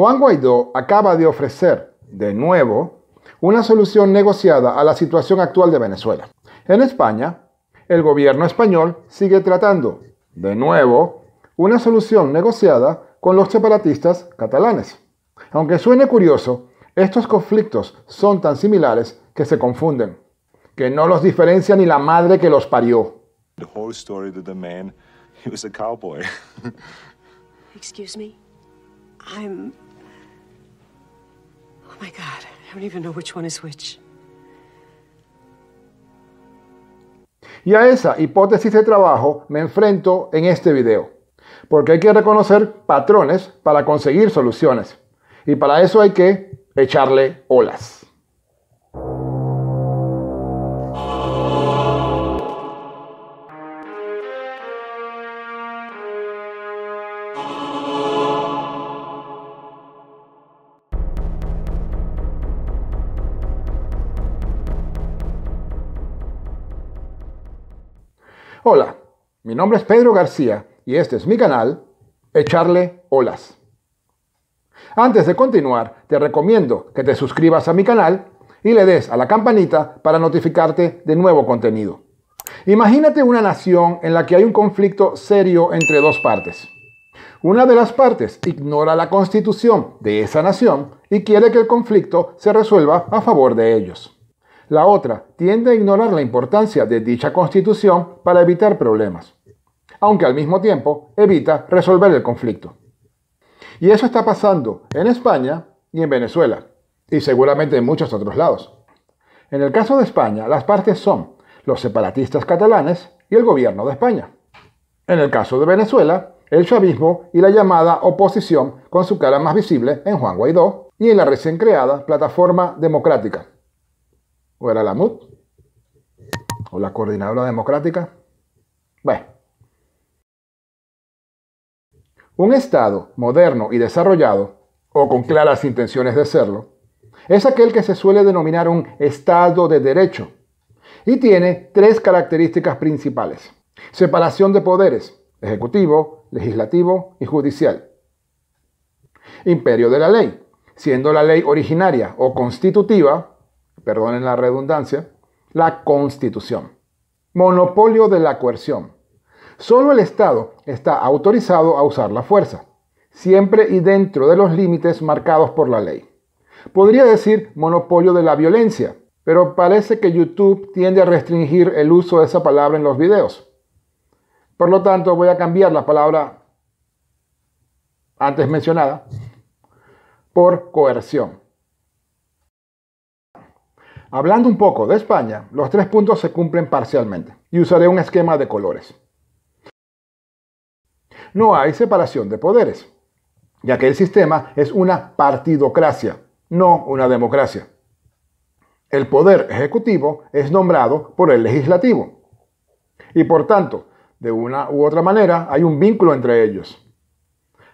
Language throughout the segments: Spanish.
Juan Guaidó acaba de ofrecer, de nuevo, una solución negociada a la situación actual de Venezuela. En España, el gobierno español sigue tratando, de nuevo, una solución negociada con los separatistas catalanes. Aunque suene curioso, estos conflictos son tan similares que se confunden, que no los diferencia ni la madre que los parió. The whole story that the man, he was a cowboy. Excuse me? Oh my God, I don't even know which one is which. Y a esa hipótesis de trabajo me enfrento en este video, porque hay que reconocer patrones para conseguir soluciones, y para eso hay que echarle olas. Hola, mi nombre es Pedro García y este es mi canal, Echarle Olas. Antes de continuar, te recomiendo que te suscribas a mi canal y le des a la campanita para notificarte de nuevo contenido. Imagínate una nación en la que hay un conflicto serio entre dos partes. Una de las partes ignora la constitución de esa nación y quiere que el conflicto se resuelva a favor de ellos. La otra tiende a ignorar la importancia de dicha constitución para evitar problemas, aunque al mismo tiempo evita resolver el conflicto. Y eso está pasando en España y en Venezuela, y seguramente en muchos otros lados. En el caso de España, las partes son los separatistas catalanes y el gobierno de España. En el caso de Venezuela, el chavismo y la llamada oposición con su cara más visible en Juan Guaidó y en la recién creada Plataforma Democrática. ¿O era la MUD? ¿O la Coordinadora Democrática? Bueno. Un Estado moderno y desarrollado, o con claras intenciones de serlo, es aquel que se suele denominar un Estado de Derecho y tiene tres características principales: separación de poderes, ejecutivo, legislativo y judicial. Imperio de la ley, siendo la ley originaria o constitutiva, perdonen la redundancia, la Constitución. Monopolio de la coerción. Solo el Estado está autorizado a usar la fuerza, siempre y dentro de los límites marcados por la ley. Podría decir monopolio de la violencia, pero parece que YouTube tiende a restringir el uso de esa palabra en los videos. Por lo tanto, voy a cambiar la palabra antes mencionada por coerción. Hablando un poco de España, los tres puntos se cumplen parcialmente y usaré un esquema de colores. No hay separación de poderes, ya que el sistema es una partidocracia, no una democracia. El poder ejecutivo es nombrado por el legislativo y por tanto, de una u otra manera, hay un vínculo entre ellos.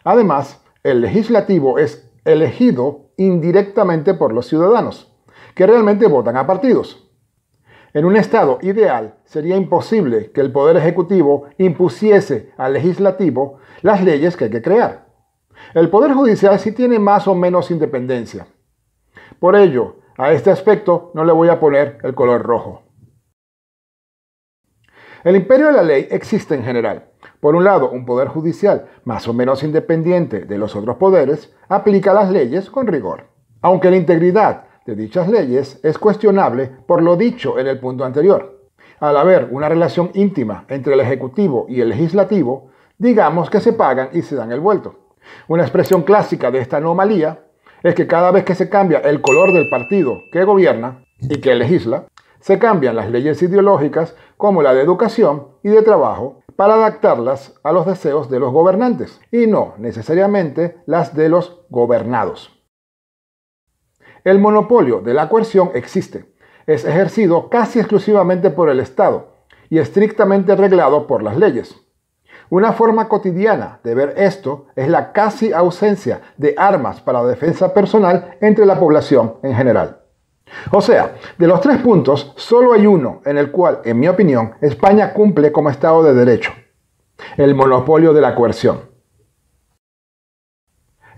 Además, el legislativo es elegido indirectamente por los ciudadanos, que realmente votan a partidos. En un estado ideal, sería imposible que el Poder Ejecutivo impusiese al Legislativo las leyes que hay que crear. El Poder Judicial sí tiene más o menos independencia. Por ello, a este aspecto no le voy a poner el color rojo. El imperio de la ley existe en general. Por un lado, un Poder Judicial más o menos independiente de los otros poderes aplica las leyes con rigor, aunque la integridad de dichas leyes es cuestionable por lo dicho en el punto anterior. Al haber una relación íntima entre el Ejecutivo y el Legislativo, digamos que se pagan y se dan el vuelto. Una expresión clásica de esta anomalía es que cada vez que se cambia el color del partido que gobierna y que legisla, se cambian las leyes ideológicas como la de educación y de trabajo para adaptarlas a los deseos de los gobernantes y no necesariamente las de los gobernados. El monopolio de la coerción existe. Es ejercido casi exclusivamente por el Estado y estrictamente reglado por las leyes. Una forma cotidiana de ver esto es la casi ausencia de armas para defensa personal entre la población en general. O sea, de los tres puntos, solo hay uno en el cual, en mi opinión, España cumple como Estado de Derecho: el monopolio de la coerción.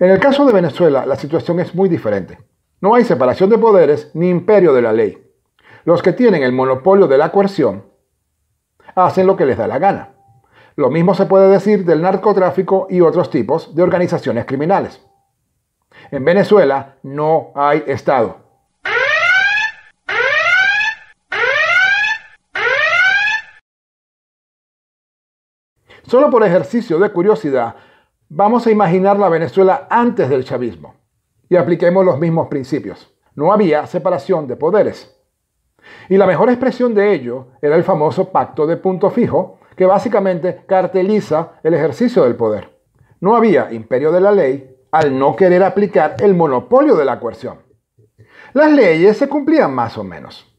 En el caso de Venezuela, la situación es muy diferente. No hay separación de poderes ni imperio de la ley. Los que tienen el monopolio de la coerción hacen lo que les da la gana. Lo mismo se puede decir del narcotráfico y otros tipos de organizaciones criminales. En Venezuela no hay Estado. Solo por ejercicio de curiosidad, vamos a imaginar la Venezuela antes del chavismo y apliquemos los mismos principios. No había separación de poderes. Y la mejor expresión de ello era el famoso pacto de punto fijo, que básicamente carteliza el ejercicio del poder. No había imperio de la ley al no querer aplicar el monopolio de la coerción. Las leyes se cumplían más o menos.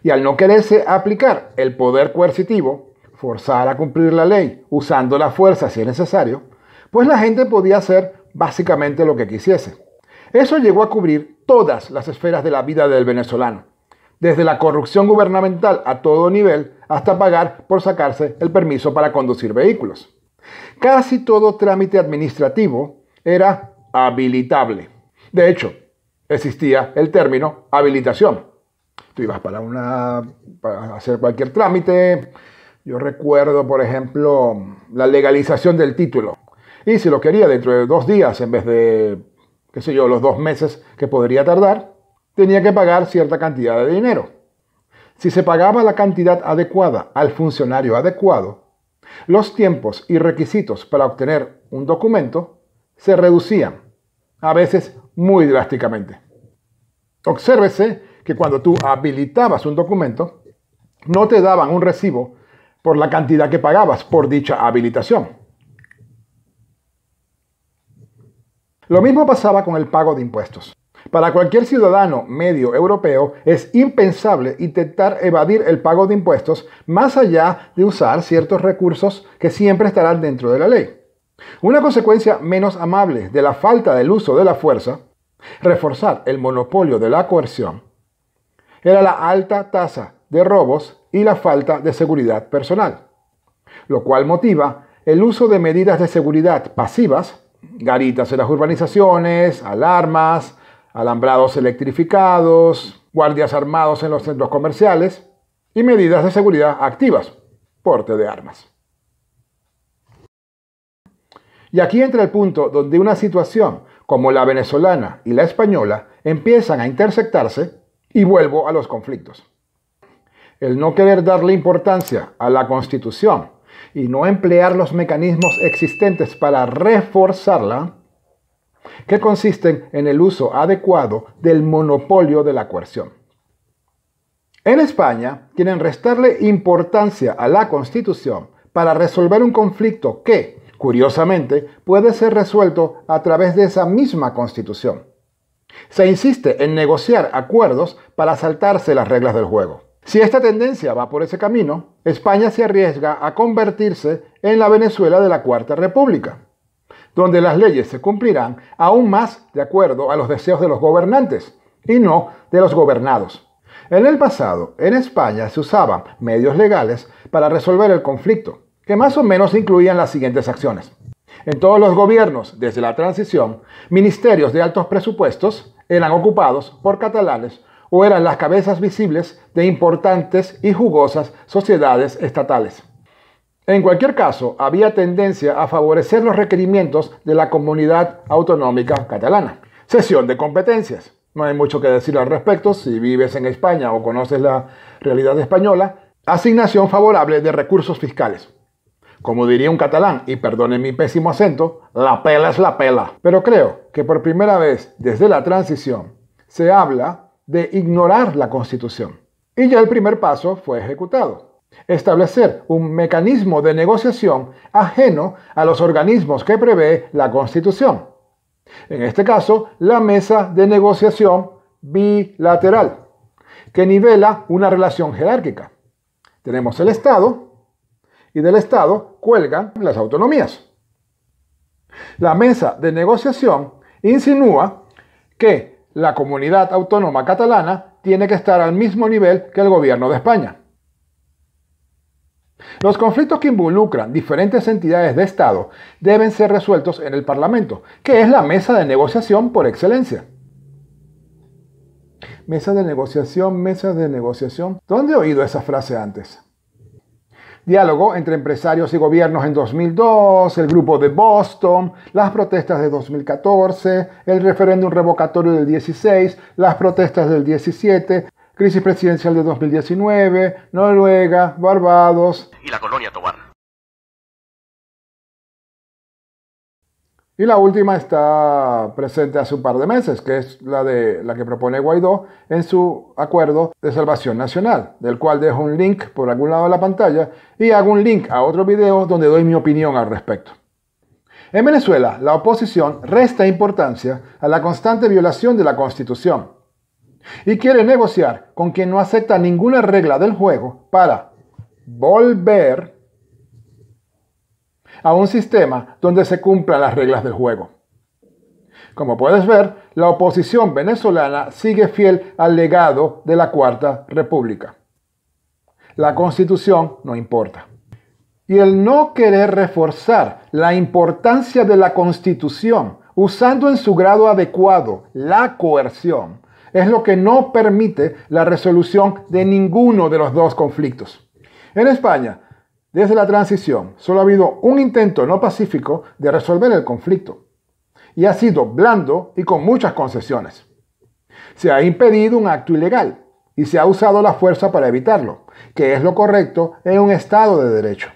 Y al no quererse aplicar el poder coercitivo, forzar a cumplir la ley usando la fuerza si es necesario, pues la gente podía hacer básicamente lo que quisiese. Eso llegó a cubrir todas las esferas de la vida del venezolano, desde la corrupción gubernamental a todo nivel hasta pagar por sacarse el permiso para conducir vehículos. Casi todo trámite administrativo era habilitable. De hecho, existía el término habilitación. Tú ibas para hacer cualquier trámite. Yo recuerdo, por ejemplo, la legalización del título. Y si lo quería dentro de 2 días en vez de, qué sé yo, los 2 meses que podría tardar, tenía que pagar cierta cantidad de dinero. Si se pagaba la cantidad adecuada al funcionario adecuado, los tiempos y requisitos para obtener un documento se reducían, a veces muy drásticamente. Obsérvese que cuando tú habilitabas un documento, no te daban un recibo por la cantidad que pagabas por dicha habilitación. Lo mismo pasaba con el pago de impuestos. Para cualquier ciudadano medio europeo es impensable intentar evadir el pago de impuestos más allá de usar ciertos recursos que siempre estarán dentro de la ley. Una consecuencia menos amable de la falta del uso de la fuerza, reforzar el monopolio de la coerción, era la alta tasa de robos y la falta de seguridad personal, lo cual motiva el uso de medidas de seguridad pasivas, garitas en las urbanizaciones, alarmas, alambrados electrificados, guardias armados en los centros comerciales y medidas de seguridad activas, porte de armas. Y aquí entra el punto donde una situación como la venezolana y la española empiezan a intersectarse y vuelvo a los conflictos. El no querer darle importancia a la Constitución y no emplear los mecanismos existentes para reforzarla, que consisten en el uso adecuado del monopolio de la coerción. En España, quieren restarle importancia a la Constitución para resolver un conflicto que, curiosamente, puede ser resuelto a través de esa misma Constitución. Se insiste en negociar acuerdos para saltarse las reglas del juego. Si esta tendencia va por ese camino, España se arriesga a convertirse en la Venezuela de la Cuarta República, donde las leyes se cumplirán aún más de acuerdo a los deseos de los gobernantes y no de los gobernados. En el pasado, en España se usaban medios legales para resolver el conflicto, que más o menos incluían las siguientes acciones. En todos los gobiernos, desde la transición, ministerios de altos presupuestos eran ocupados por catalanes o eran las cabezas visibles de importantes y jugosas sociedades estatales. En cualquier caso, había tendencia a favorecer los requerimientos de la comunidad autonómica catalana. Cesión de competencias. No hay mucho que decir al respecto si vives en España o conoces la realidad española. Asignación favorable de recursos fiscales. Como diría un catalán, y perdone mi pésimo acento, la pela es la pela. Pero creo que por primera vez desde la transición se habla de ignorar la Constitución. Y ya el primer paso fue ejecutado. Establecer un mecanismo de negociación ajeno a los organismos que prevé la Constitución. En este caso, la mesa de negociación bilateral, que nivela una relación jerárquica. Tenemos el Estado y del Estado cuelgan las autonomías. La mesa de negociación insinúa que la comunidad autónoma catalana tiene que estar al mismo nivel que el gobierno de España. Los conflictos que involucran diferentes entidades de Estado deben ser resueltos en el Parlamento, que es la mesa de negociación por excelencia. Mesa de negociación, mesa de negociación. ¿Dónde he oído esa frase antes? Diálogo entre empresarios y gobiernos en 2002, el grupo de Boston, las protestas de 2014, el referéndum revocatorio del 16, las protestas del 17, crisis presidencial de 2019, Noruega, Barbados y la colonia Tovar. Y la última está presente hace un par de meses, que es la que propone Guaidó en su acuerdo de salvación nacional, del cual dejo un link por algún lado de la pantalla y hago un link a otro video donde doy mi opinión al respecto. En Venezuela, la oposición resta importancia a la constante violación de la Constitución y quiere negociar con quien no acepta ninguna regla del juego para volver a un sistema donde se cumplan las reglas del juego. Como puedes ver, la oposición venezolana sigue fiel al legado de la Cuarta República. La Constitución no importa. Y el no querer reforzar la importancia de la Constitución usando en su grado adecuado la coerción es lo que no permite la resolución de ninguno de los dos conflictos. En España, desde la transición, solo ha habido un intento no pacífico de resolver el conflicto, y ha sido blando y con muchas concesiones. Se ha impedido un acto ilegal, y se ha usado la fuerza para evitarlo, que es lo correcto en un Estado de Derecho.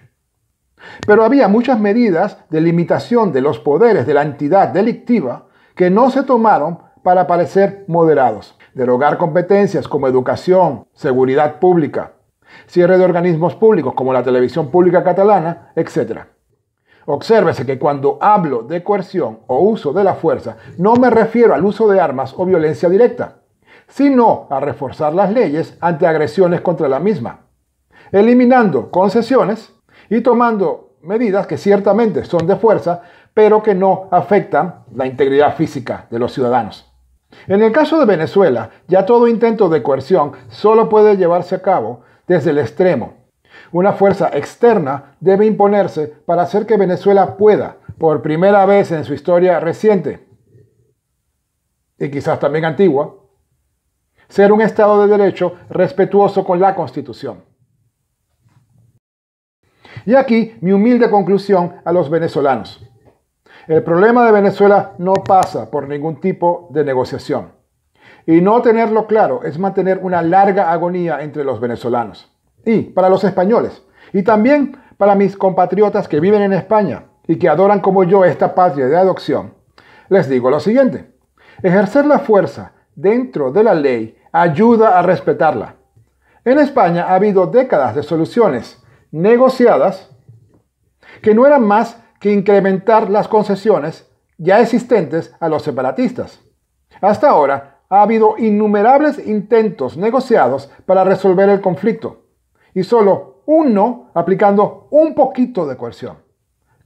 Pero había muchas medidas de limitación de los poderes de la entidad delictiva que no se tomaron para parecer moderados. Derogar competencias como educación, seguridad pública, cierre de organismos públicos como la televisión pública catalana, etc. Obsérvese que cuando hablo de coerción o uso de la fuerza, no me refiero al uso de armas o violencia directa, sino a reforzar las leyes ante agresiones contra la misma, eliminando concesiones y tomando medidas que ciertamente son de fuerza, pero que no afectan la integridad física de los ciudadanos. En el caso de Venezuela, ya todo intento de coerción solo puede llevarse a cabo desde el extremo. Una fuerza externa debe imponerse para hacer que Venezuela pueda, por primera vez en su historia reciente, y quizás también antigua, ser un Estado de Derecho respetuoso con la Constitución. Y aquí mi humilde conclusión a los venezolanos. El problema de Venezuela no pasa por ningún tipo de negociación. Y no tenerlo claro es mantener una larga agonía entre los venezolanos. Y para los españoles. Y también para mis compatriotas que viven en España y que adoran como yo esta patria de adopción. Les digo lo siguiente. Ejercer la fuerza dentro de la ley ayuda a respetarla. En España ha habido décadas de soluciones negociadas que no eran más que incrementar las concesiones ya existentes a los separatistas. Hasta ahora, ha habido innumerables intentos negociados para resolver el conflicto, y solo uno aplicando un poquito de coerción.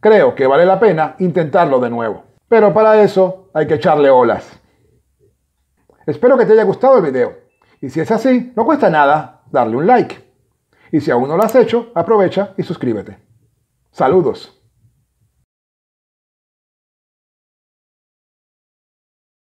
Creo que vale la pena intentarlo de nuevo, pero para eso hay que echarle olas. Espero que te haya gustado el video, y si es así, no cuesta nada darle un like. Y si aún no lo has hecho, aprovecha y suscríbete. Saludos.